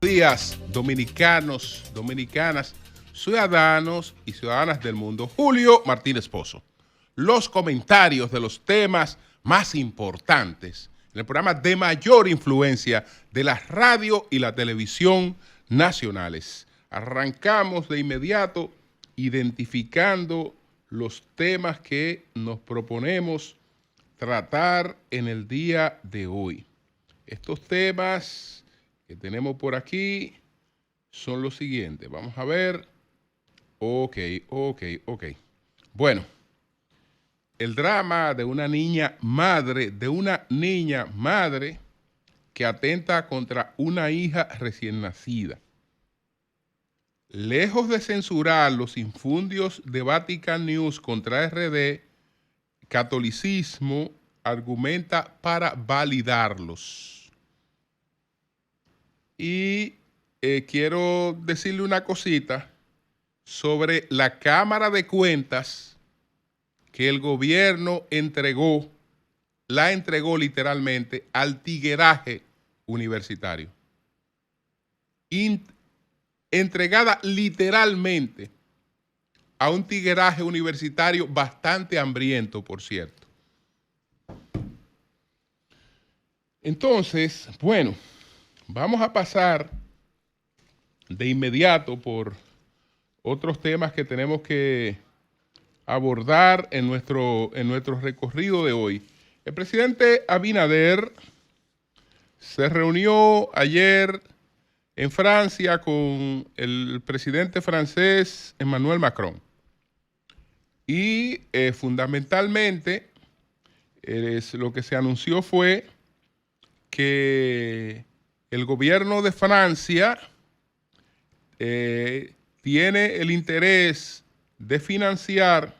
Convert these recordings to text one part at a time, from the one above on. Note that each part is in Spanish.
días, dominicanos, dominicanas, ciudadanos y ciudadanas del mundo. Julio Martínez Pozo. Los comentarios de los temas más importantes en el programa de mayor influencia de la radio y la televisión nacionales. Arrancamos de inmediato identificando los temas que nos proponemos tratar en el día de hoy. Estos temas que tenemos por aquí son los siguientes. Vamos a ver. Ok. Bueno, el drama de una niña madre, que atenta contra una hija recién nacida. Lejos de censurar los infundios de Vatican News contra RD, Catolicismo argumenta para validarlos. Y quiero decirle una cosita sobre la Cámara de Cuentas que el gobierno la entregó literalmente al tigueraje universitario. Entregada literalmente a un tigueraje universitario bastante hambriento, por cierto. Entonces, bueno, vamos a pasar de inmediato por otros temas que tenemos que abordar en nuestro recorrido de hoy. El presidente Abinader se reunió ayer en Francia con el presidente francés Emmanuel Macron. Y fundamentalmente lo que se anunció fue que el gobierno de Francia tiene el interés de financiar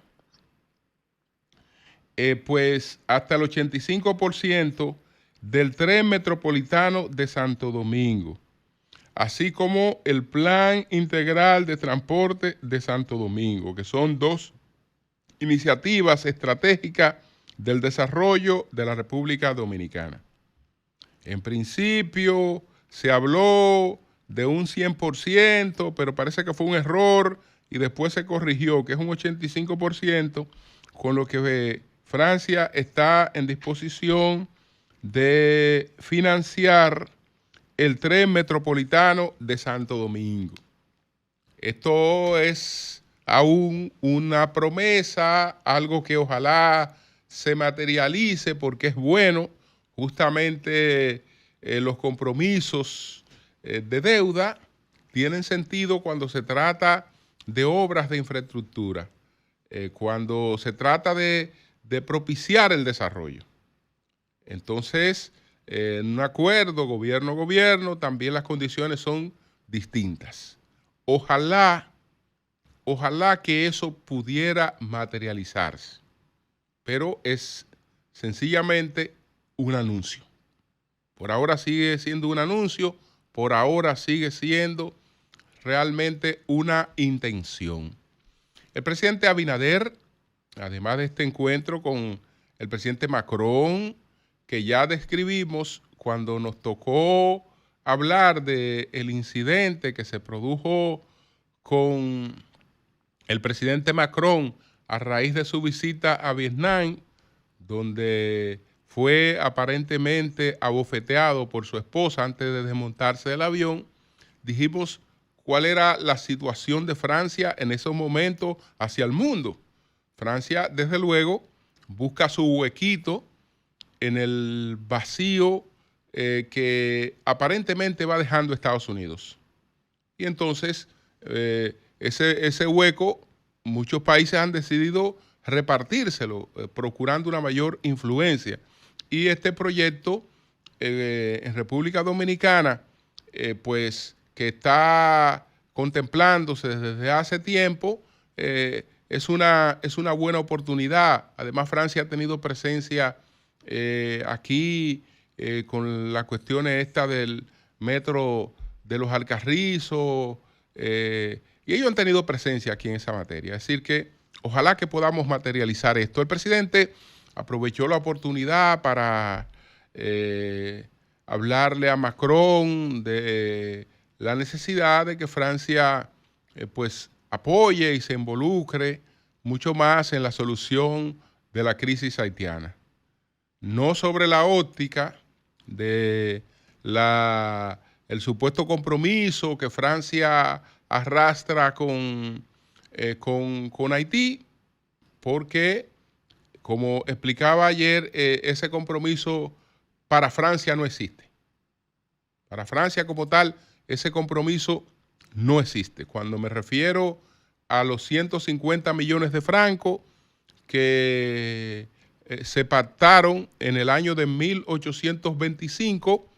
pues hasta el 85% del tren metropolitano de Santo Domingo, así como el Plan Integral de Transporte de Santo Domingo, que son dos iniciativas estratégicas del desarrollo de la República Dominicana. En principio se habló de un 100%, pero parece que fue un error y después se corrigió, que es un 85%, con lo que Francia está en disposición de financiar el tren metropolitano de Santo Domingo. Esto es aún una promesa, algo que ojalá se materialice porque es bueno. Justamente los compromisos de deuda tienen sentido cuando se trata de obras de infraestructura, cuando se trata de propiciar el desarrollo. Entonces, en un acuerdo gobierno-gobierno, también las condiciones son distintas. Ojalá que eso pudiera materializarse, pero es sencillamente un anuncio. Por ahora sigue siendo un anuncio, por ahora sigue siendo realmente una intención. El presidente Abinader, además de este encuentro con el presidente Macron, que ya describimos cuando nos tocó hablar del incidente que se produjo con el presidente Macron a raíz de su visita a Vietnam, donde fue aparentemente abofeteado por su esposa antes de desmontarse del avión. Dijimos cuál era la situación de Francia en esos momentos hacia el mundo. Francia, desde luego, busca su huequito en el vacío que aparentemente va dejando Estados Unidos. Y entonces, ese hueco, muchos países han decidido repartírselo, procurando una mayor influencia. Y este proyecto en República Dominicana, pues que está contemplándose desde hace tiempo, es una buena oportunidad. Además, Francia ha tenido presencia aquí con las cuestiones esta del metro de los Alcarrizos, y ellos han tenido presencia aquí en esa materia. Es decir que ojalá que podamos materializar esto. El presidente aprovechó la oportunidad para hablarle a Macron de la necesidad de que Francia pues apoye y se involucre mucho más en la solución de la crisis haitiana. No sobre la óptica de el supuesto compromiso que Francia arrastra con Haití, porque, como explicaba ayer, ese compromiso para Francia no existe. Para Francia como tal, ese compromiso no existe. Cuando me refiero a los 150 millones de francos que se pactaron en el año de 1825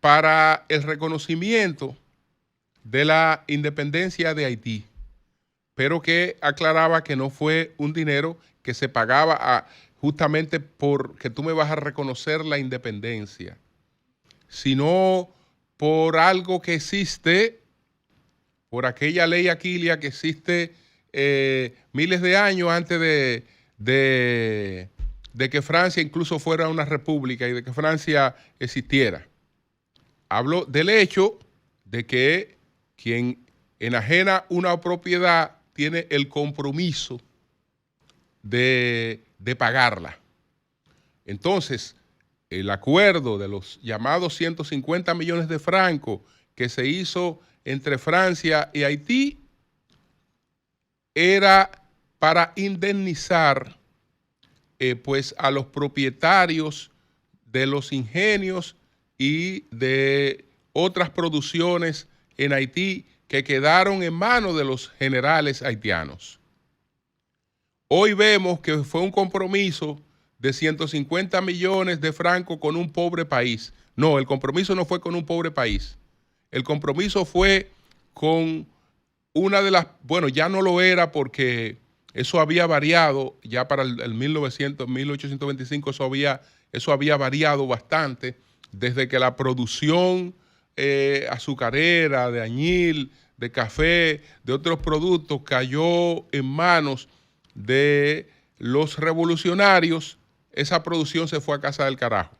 para el reconocimiento de la independencia de Haití, pero que aclaraba que no fue un dinero que se pagaba justamente porque tú me vas a reconocer la independencia, sino por algo que existe, por aquella ley Aquilia que existe miles de años antes de que Francia incluso fuera una república y de que Francia existiera. Hablo del hecho de que quien enajena una propiedad tiene el compromiso de pagarla. Entonces, el acuerdo de los llamados 150 millones de francos que se hizo entre Francia y Haití era para indemnizar pues a los propietarios de los ingenios y de otras producciones en Haití que quedaron en manos de los generales haitianos. Hoy vemos que fue un compromiso de 150 millones de francos con un pobre país. No, el compromiso no fue con un pobre país. El compromiso fue con una de las, bueno, ya no lo era porque eso había variado, ya para el 1825 eso había variado bastante, desde que la producción azucarera, de añil, de café, de otros productos cayó en manos de los revolucionarios, esa producción se fue a casa del carajo.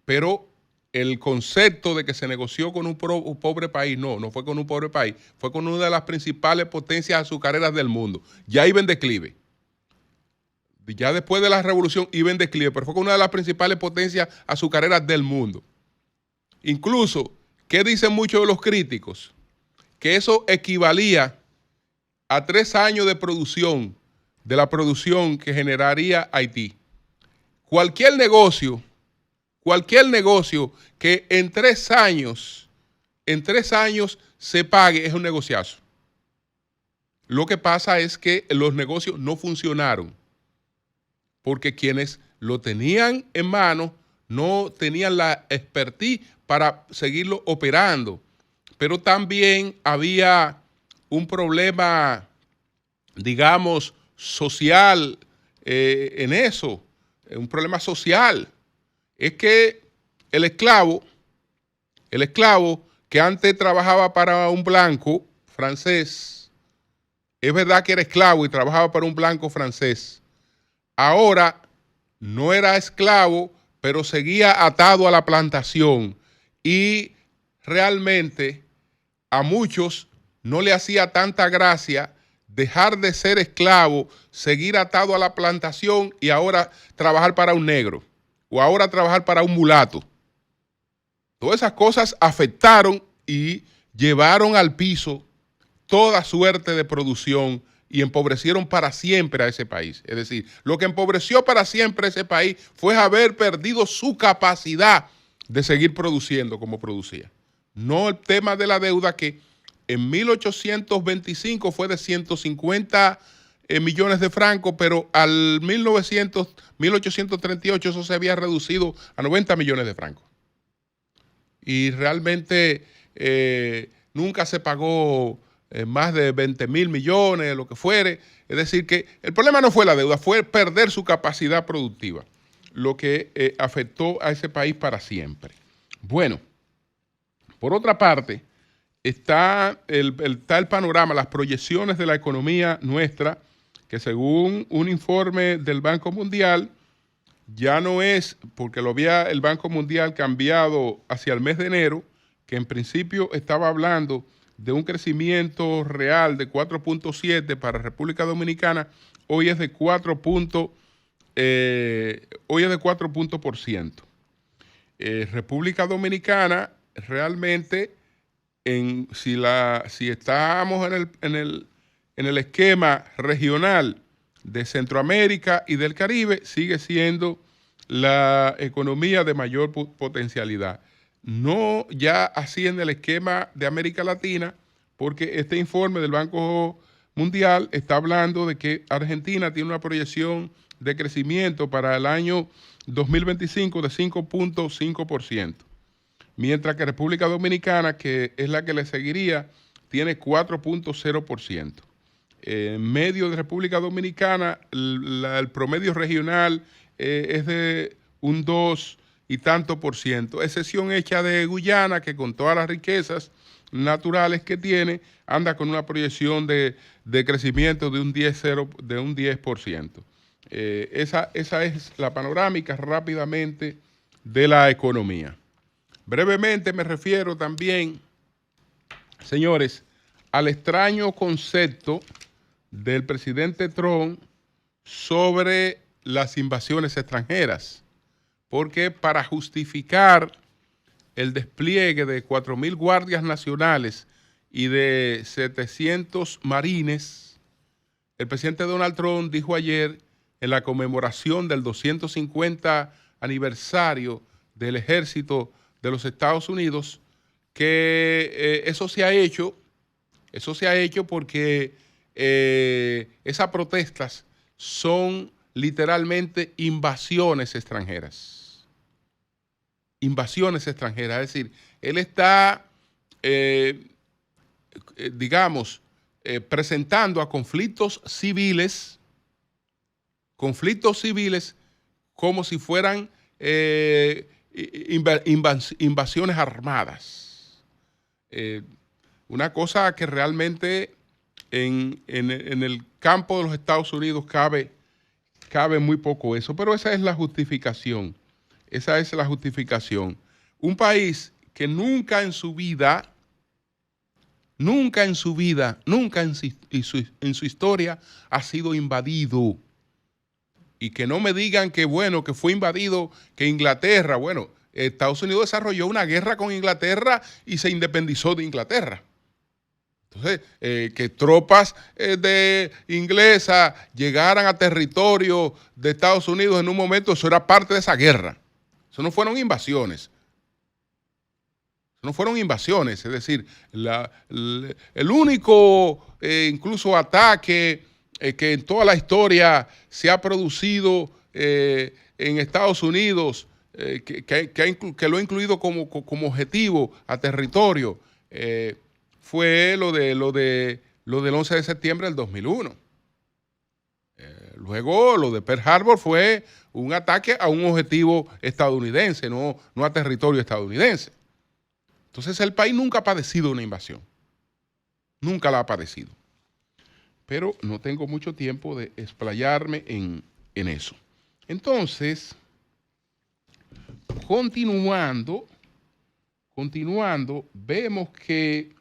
Pero el concepto de que se negoció con un pobre país, no fue con un pobre país, fue con una de las principales potencias azucareras del mundo. Ya iba en declive. Ya después de la revolución iba en declive, pero fue con una de las principales potencias azucareras del mundo. Incluso, ¿qué dicen muchos de los críticos? Que eso equivalía a 3 años de producción, de la producción que generaría Haití. Cualquier negocio que en 3 años se pague es un negociazo. Lo que pasa es que los negocios no funcionaron porque quienes lo tenían en mano no tenían la expertise para seguirlo operando. Pero también había un problema, digamos, social en eso, un problema social. Es que el esclavo que antes trabajaba para un blanco francés, es verdad que era esclavo y trabajaba para un blanco francés. Ahora no era esclavo, pero seguía atado a la plantación y realmente a muchos no le hacía tanta gracia dejar de ser esclavo, seguir atado a la plantación y ahora trabajar para un negro o ahora trabajar para un mulato. Todas esas cosas afectaron y llevaron al piso toda suerte de producción y empobrecieron para siempre a ese país. Es decir, lo que empobreció para siempre a ese país fue haber perdido su capacidad de seguir produciendo como producía. No el tema de la deuda que en 1825 fue de 150 millones de francos, pero al 1838 eso se había reducido a 90 millones de francos. Y realmente nunca se pagó más de 20.000 millones, lo que fuere. Es decir, que el problema no fue la deuda, fue perder su capacidad productiva, lo que afectó a ese país para siempre. Bueno, por otra parte, está el panorama, las proyecciones de la economía nuestra, que según un informe del Banco Mundial, ya no es, porque lo había el Banco Mundial cambiado hacia el mes de enero, que en principio estaba hablando de un crecimiento real de 4.7 para República Dominicana, hoy es de 4 puntos, hoy es de 4 puntos por ciento. República Dominicana realmente, si estamos en el esquema regional de Centroamérica y del Caribe, sigue siendo la economía de mayor potencialidad. No ya así en el esquema de América Latina, porque este informe del Banco Mundial está hablando de que Argentina tiene una proyección de crecimiento para el año 2025 de 5.5%, mientras que República Dominicana, que es la que le seguiría, tiene 4.0%. En medio de República Dominicana, el promedio regional es de un 2 y tanto por ciento, excepción hecha de Guyana, que con todas las riquezas naturales que tiene, anda con una proyección de crecimiento de un 10%. Esa es la panorámica rápidamente de la economía. Brevemente me refiero también, señores, al extraño concepto del presidente Trump sobre las invasiones extranjeras, porque para justificar el despliegue de 4.000 guardias nacionales y de 700 marines, el presidente Donald Trump dijo ayer en la conmemoración del 250 aniversario del ejército de los Estados Unidos que eso se ha hecho porque esas protestas son literalmente invasiones extranjeras. Invasiones extranjeras, es decir, él está, presentando a conflictos civiles como si fueran invasiones armadas. Una cosa que realmente en el campo de los Estados Unidos cabe muy poco eso, pero esa es la justificación. Esa es la justificación. Un país que nunca en su historia ha sido invadido. Y que no me digan que bueno, que fue invadido, que Inglaterra, bueno, Estados Unidos desarrolló una guerra con Inglaterra y se independizó de Inglaterra. Entonces, que tropas de inglesas llegaran a territorio de Estados Unidos en un momento, eso era parte de esa guerra. Eso no fueron invasiones. No fueron invasiones, es decir, el único incluso ataque que en toda la historia se ha producido en Estados Unidos, que lo ha incluido como objetivo a territorio, fue lo del 11 de septiembre del 2001. Luego lo de Pearl Harbor fue un ataque a un objetivo estadounidense, no a territorio estadounidense. Entonces el país nunca ha padecido una invasión. Nunca la ha padecido. Pero no tengo mucho tiempo de explayarme en eso. Entonces, continuando, vemos que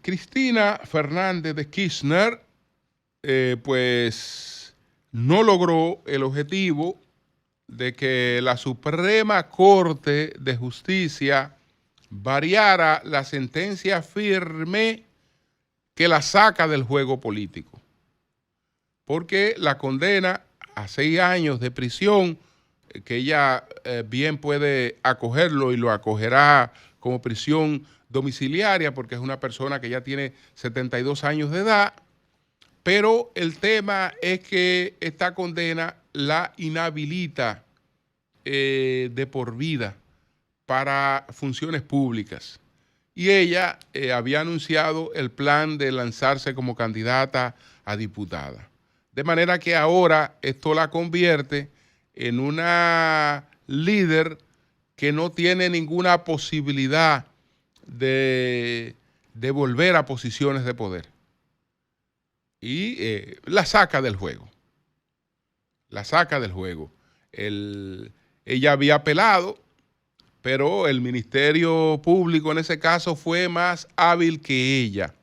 Cristina Fernández de Kirchner, pues no logró el objetivo de que la Suprema Corte de Justicia variara la sentencia firme que la saca del juego político, porque la condena a 6 años de prisión, que ella bien puede acogerlo y lo acogerá como prisión domiciliaria, porque es una persona que ya tiene 72 años de edad, pero el tema es que esta condena la inhabilita de por vida para funciones públicas. Y ella había anunciado el plan de lanzarse como candidata a diputada. De manera que ahora esto la convierte en una líder que no tiene ninguna posibilidad de volver a posiciones de poder. Y la saca del juego. La saca del juego. Ella había apelado pero el Ministerio Público en ese caso fue más hábil que ella,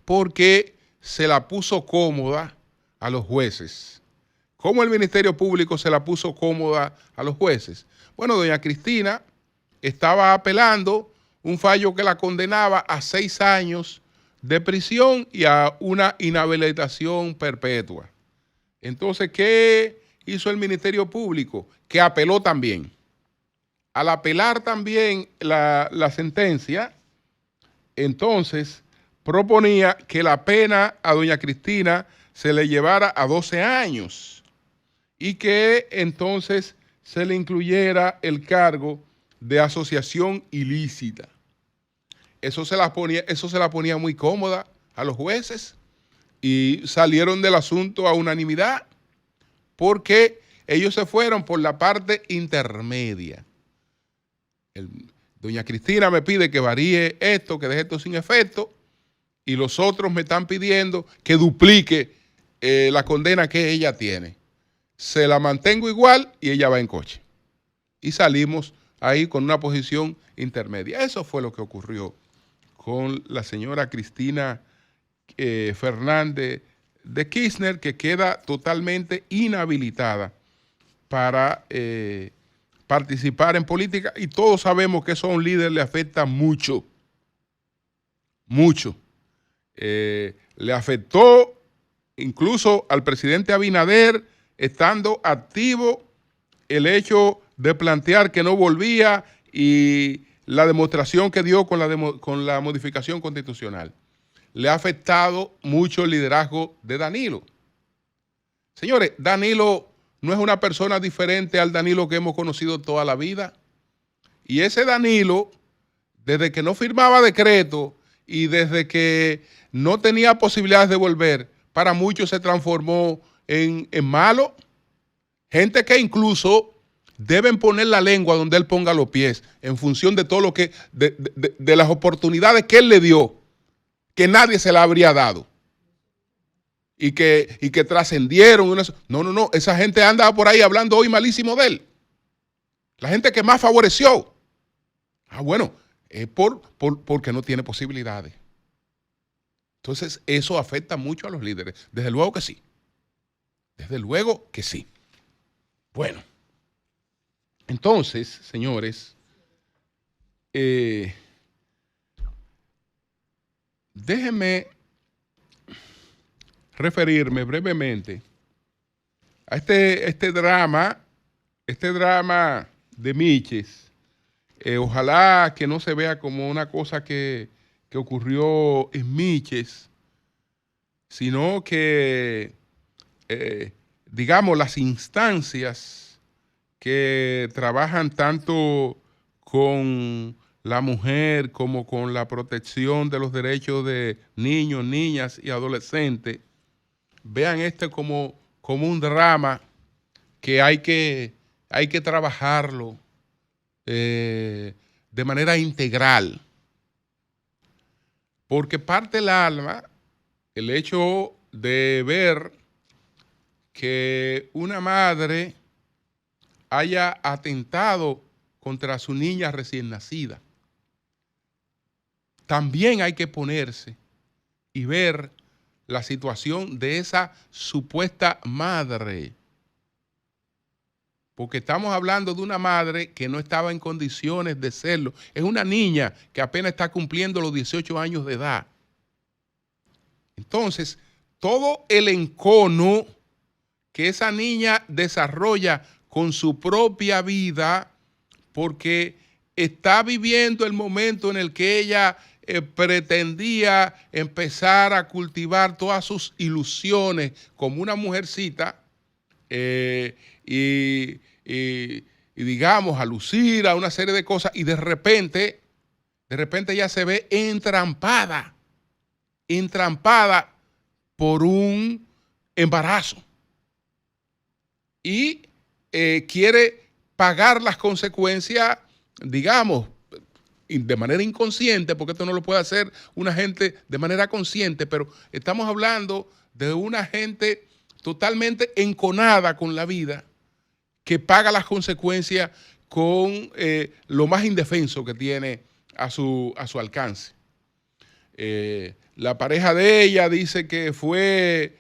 porque se la puso cómoda a los jueces. ¿Cómo el Ministerio Público se la puso cómoda a los jueces? Bueno, doña Cristina estaba apelando un fallo que la condenaba a 6 años de prisión y a una inhabilitación perpetua. Entonces, ¿qué hizo el Ministerio Público? Que apeló también. Al apelar también la sentencia, entonces proponía que la pena a doña Cristina se le llevara a 12 años y que entonces se le incluyera el cargo de asociación ilícita. Eso se la ponía muy cómoda a los jueces y salieron del asunto a unanimidad porque ellos se fueron por la parte intermedia. Doña Cristina me pide que varíe esto, que deje esto sin efecto, y los otros me están pidiendo que duplique la condena que ella tiene. Se la mantengo igual y ella va en coche. Y salimos ahí con una posición intermedia. Eso fue lo que ocurrió con la señora Cristina Fernández de Kirchner, que queda totalmente inhabilitada para participar en política, y todos sabemos que eso a un líder le afecta mucho, mucho. Le afectó incluso al presidente Abinader, estando activo, el hecho de plantear que no volvía y la demostración que dio con la modificación constitucional. Le ha afectado mucho el liderazgo de Danilo. Señores, Danilo no es una persona diferente al Danilo que hemos conocido toda la vida. Y ese Danilo, desde que no firmaba decreto y desde que no tenía posibilidades de volver, para muchos se transformó en malo. Gente que incluso deben poner la lengua donde él ponga los pies en función de todo lo que, de las oportunidades que él le dio, que nadie se la habría dado. Y que trascendieron. No. Esa gente anda por ahí hablando hoy malísimo de él. La gente que más favoreció. Bueno, es porque no tiene posibilidades. Entonces, eso afecta mucho a los líderes. Desde luego que sí. Desde luego que sí. Bueno. Entonces, señores, déjenme referirme brevemente a este drama de Miches. Ojalá que no se vea como una cosa que ocurrió en Miches, sino que, digamos, las instancias que trabajan tanto con la mujer como con la protección de los derechos de niños, niñas y adolescentes, vean como un drama que hay que trabajarlo de manera integral. Porque parte el alma el hecho de ver que una madre haya atentado contra su niña recién nacida. También hay que ponerse y ver la situación de esa supuesta madre. Porque estamos hablando de una madre que no estaba en condiciones de serlo. Es una niña que apenas está cumpliendo los 18 años de edad. Entonces, todo el encono que esa niña desarrolla con su propia vida, porque está viviendo el momento en el que ella pretendía empezar a cultivar todas sus ilusiones como una mujercita y digamos a lucir a una serie de cosas, y de repente ella se ve entrampada por un embarazo y quiere pagar las consecuencias, digamos, de manera inconsciente, porque esto no lo puede hacer una gente de manera consciente, pero estamos hablando de una gente totalmente enconada con la vida, que paga las consecuencias con lo más indefenso que tiene a su alcance. La pareja de ella dice que fue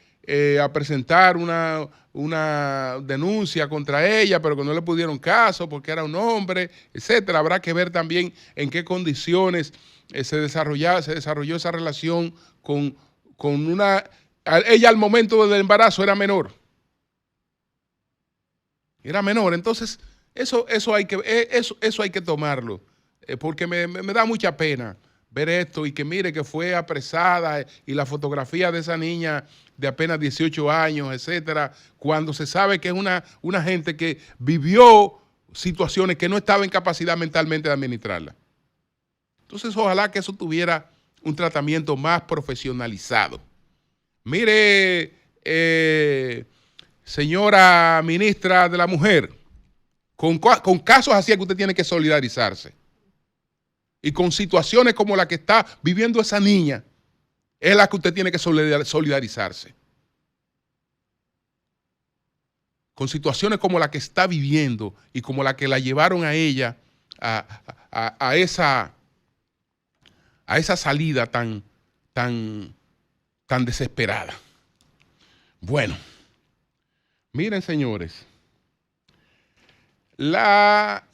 a presentar una denuncia contra ella, pero que no le pudieron caso porque era un hombre, etcétera. Habrá que ver también en qué condiciones se desarrolló esa relación con una... Ella al momento del embarazo era menor. Era menor, entonces eso hay que tomarlo, porque me da mucha pena ver esto y que mire que fue apresada y la fotografía de esa niña de apenas 18 años, etcétera, cuando se sabe que es una gente que vivió situaciones que no estaba en capacidad mentalmente de administrarla. Entonces, ojalá que eso tuviera un tratamiento más profesionalizado. Mire, señora ministra de la Mujer, con casos así es que usted tiene que solidarizarse. Y con situaciones como la que está viviendo esa niña, es la que usted tiene que solidarizarse. Con situaciones como la que está viviendo y como la que la llevaron a ella a esa salida tan desesperada. Bueno, miren, señores, la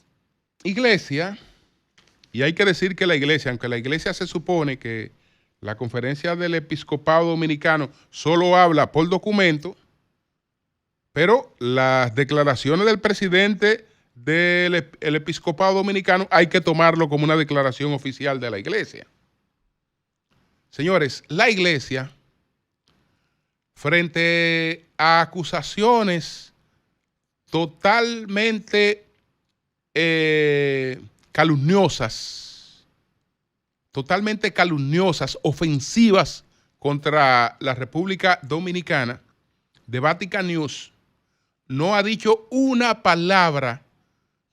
iglesia, y hay que decir que la iglesia, aunque la iglesia se supone que la Conferencia del Episcopado Dominicano solo habla por documento, pero las declaraciones del presidente del Episcopado Dominicano hay que tomarlo como una declaración oficial de la iglesia. Señores, la iglesia, frente a acusaciones totalmente calumniosas, ofensivas contra la República Dominicana, de Vatican News, no ha dicho una palabra,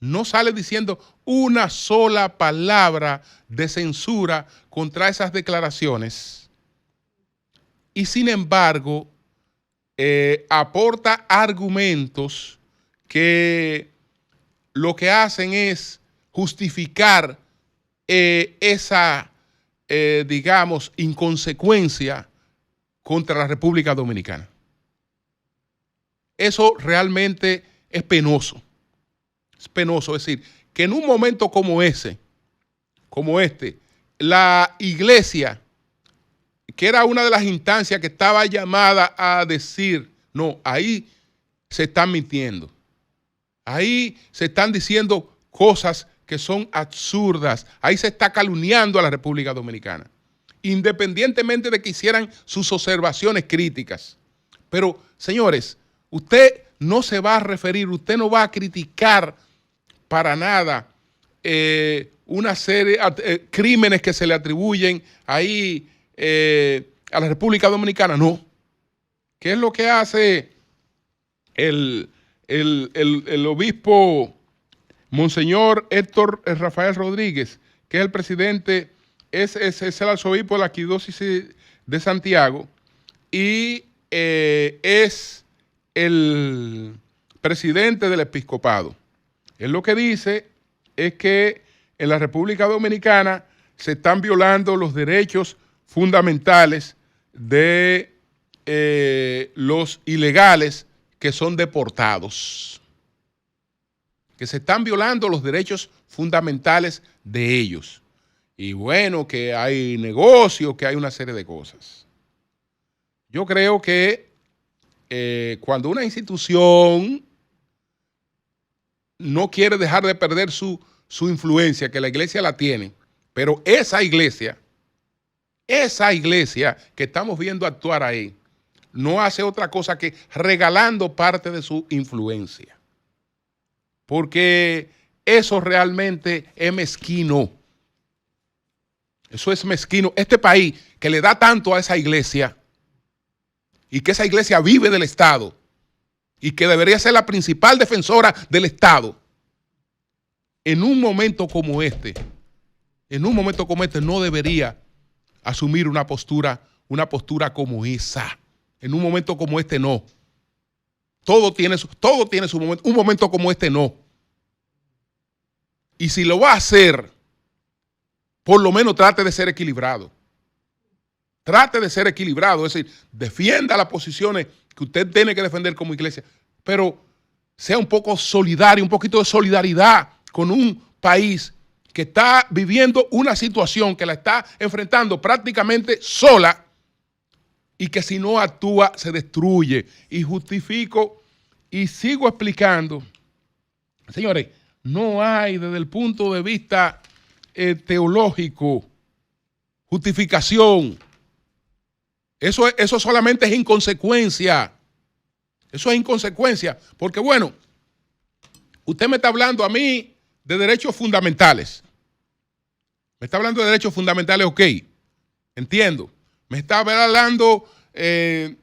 no sale diciendo una sola palabra de censura contra esas declaraciones. Y sin embargo, aporta argumentos que lo que hacen es justificar esa, digamos, inconsecuencia contra la República Dominicana. Eso realmente es penoso. Es penoso, es decir, que en un momento como este, la iglesia, que era una de las instancias que estaba llamada a decir, no, ahí se están mintiendo. Ahí se están diciendo cosas que son absurdas. Ahí se está calumniando a la República Dominicana, independientemente de que hicieran sus observaciones críticas. Pero, señores, usted no se va a referir, usted no va a criticar para nada una serie de crímenes que se le atribuyen ahí a la República Dominicana. No. ¿Qué es lo que hace el obispo Monseñor Héctor Rafael Rodríguez, que es el presidente, es el arzobispo de la Arquidiócesis de Santiago y es el presidente del episcopado? Él lo que dice es que en la República Dominicana se están violando los derechos fundamentales de los ilegales que son deportados, que se están violando los derechos fundamentales de ellos. Y bueno, que hay negocios, que hay una serie de cosas. Yo creo que cuando una institución no quiere dejar de perder su influencia, que la iglesia la tiene, pero esa iglesia que estamos viendo actuar ahí, no hace otra cosa que regalando parte de su influencia. Porque eso realmente es mezquino. Eso es mezquino. Este país que le da tanto a esa iglesia y que esa iglesia vive del Estado y que debería ser la principal defensora del Estado, en un momento como este, no debería asumir una postura como esa. En un momento como este no. Todo tiene su momento. Un momento como este no. Y si lo va a hacer, por lo menos trate de ser equilibrado. Trate de ser equilibrado, es decir, defienda las posiciones que usted tiene que defender como iglesia, pero sea un poco solidario, un poquito de solidaridad con un país que está viviendo una situación que la está enfrentando prácticamente sola y que si no actúa se destruye. Y justifico y sigo explicando, señores, no hay desde el punto de vista teológico justificación. Eso solamente es inconsecuencia. Eso es inconsecuencia. Porque bueno, usted me está hablando a mí de derechos fundamentales. Me está hablando de derechos fundamentales, ok. Entiendo. Me está hablando de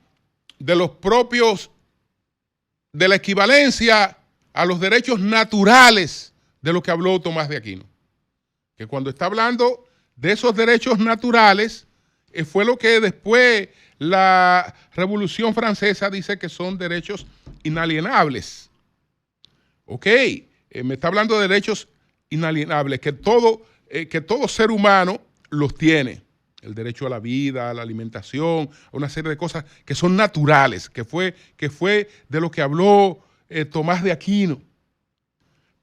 los propios, de la equivalencia a los derechos naturales de lo que habló Tomás de Aquino. Que cuando está hablando de esos derechos naturales, fue lo que después la Revolución Francesa dice que son derechos inalienables. Ok, me está hablando de derechos inalienables, que todo ser humano los tiene. El derecho a la vida, a la alimentación, a una serie de cosas que son naturales, que fue de lo que habló Tomás de Aquino.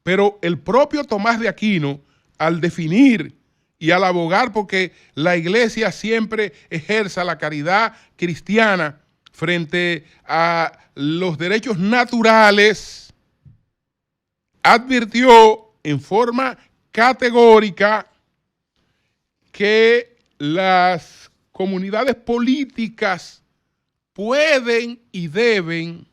Pero el propio Tomás de Aquino, al definir y al abogar porque la iglesia siempre ejerza la caridad cristiana frente a los derechos naturales, advirtió en forma categórica que las comunidades políticas pueden y deben,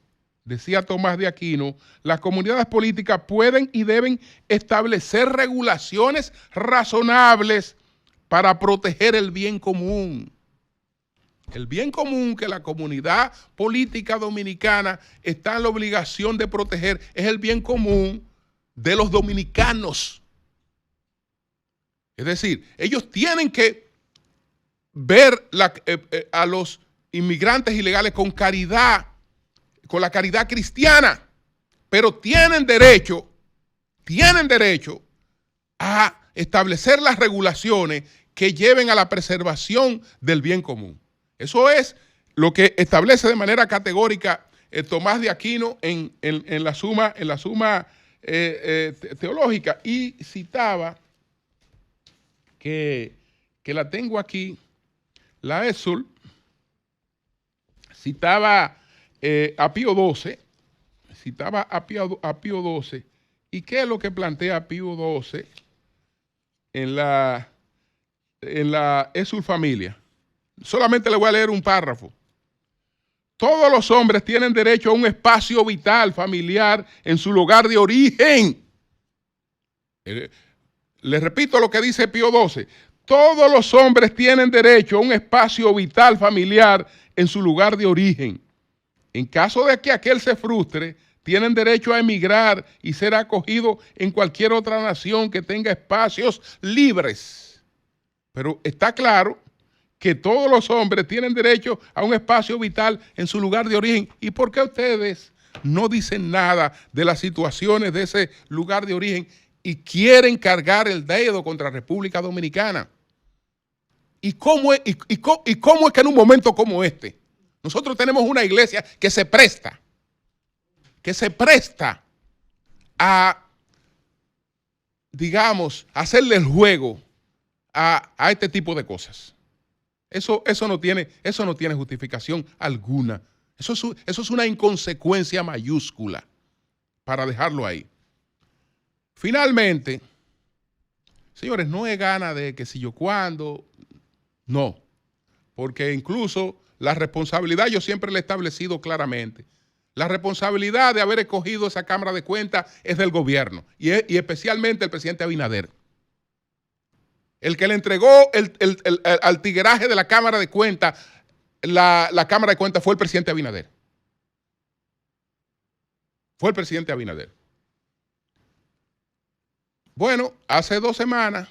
decía Tomás de Aquino, las comunidades políticas pueden y deben establecer regulaciones razonables para proteger el bien común. El bien común que la comunidad política dominicana está en la obligación de proteger es el bien común de los dominicanos. Es decir, ellos tienen que ver a los inmigrantes ilegales con caridad, con la caridad cristiana, pero tienen derecho a establecer las regulaciones que lleven a la preservación del bien común. Eso es lo que establece de manera categórica Tomás de Aquino en la suma teológica. Y citaba que la tengo aquí, la ESUL, citaba a Pío XII, ¿y qué es lo que plantea Pío XII en la ESUL Familia? Solamente le voy a leer un párrafo. Todos los hombres tienen derecho a un espacio vital familiar en su lugar de origen. Le repito lo que dice Pío XII. Todos los hombres tienen derecho a un espacio vital familiar en su lugar de origen. En caso de que aquel se frustre, tienen derecho a emigrar y ser acogido en cualquier otra nación que tenga espacios libres. Pero está claro que todos los hombres tienen derecho a un espacio vital en su lugar de origen. ¿Y por qué ustedes no dicen nada de las situaciones de ese lugar de origen y quieren cargar el dedo contra República Dominicana? ¿Y cómo es que en un momento como este nosotros tenemos una iglesia que se presta a, digamos, hacerle el juego a este tipo de cosas? Eso no tiene justificación alguna. Eso es una inconsecuencia mayúscula, para dejarlo ahí. Finalmente, señores, no es gana de que si yo cuándo, no, porque incluso la responsabilidad yo siempre le he establecido claramente. La responsabilidad de haber escogido esa Cámara de Cuentas es del gobierno y especialmente el presidente Abinader. El que le entregó al tigueraje de la Cámara de Cuentas, la Cámara de Cuentas fue el presidente Abinader. Fue el presidente Abinader. Bueno, hace 2 semanas,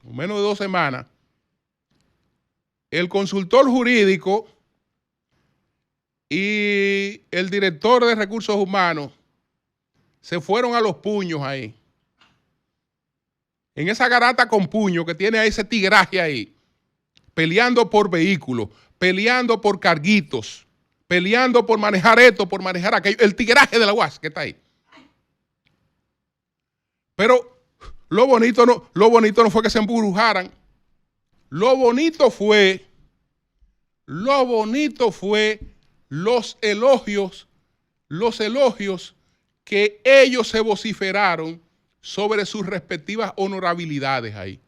o menos de 2 semanas, el consultor jurídico y el director de recursos humanos se fueron a los puños ahí. en esa garata con puño que tiene a ese tigraje ahí, peleando por vehículos, peleando por carguitos, peleando por manejar esto, por manejar aquello, el tigraje de la UAS que está ahí. Pero lo bonito no fue que se embrujaran. Lo bonito fue los elogios que ellos se vociferaron sobre sus respectivas honorabilidades ahí.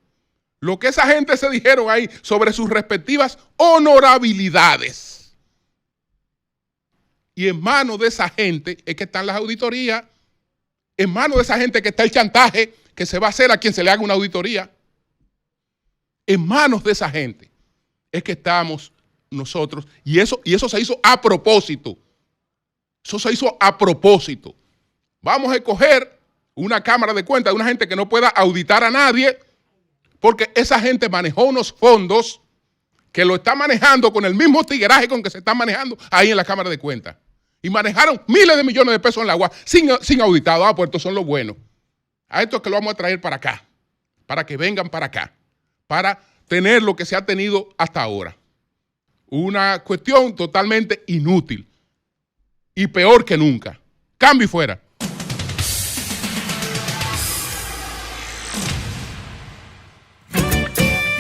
Lo que esa gente se dijeron ahí sobre sus respectivas honorabilidades. Y en manos de esa gente es que están las auditorías. En manos de esa gente que está el chantaje que se va a hacer a quien se le haga una auditoría. En manos de esa gente es que estamos nosotros. Y eso se hizo a propósito. Eso se hizo a propósito. Vamos a escoger una cámara de cuentas de una gente que no pueda auditar a nadie, porque esa gente manejó unos fondos que lo está manejando con el mismo tigueraje con que se están manejando ahí en la cámara de cuentas. Y manejaron miles de millones de pesos en la agua sin auditado. Ah, pues estos son los buenos. A estos que lo vamos a traer para acá, para que vengan para acá, para tener lo que se ha tenido hasta ahora. Una cuestión totalmente inútil y peor que nunca. Cambio y fuera.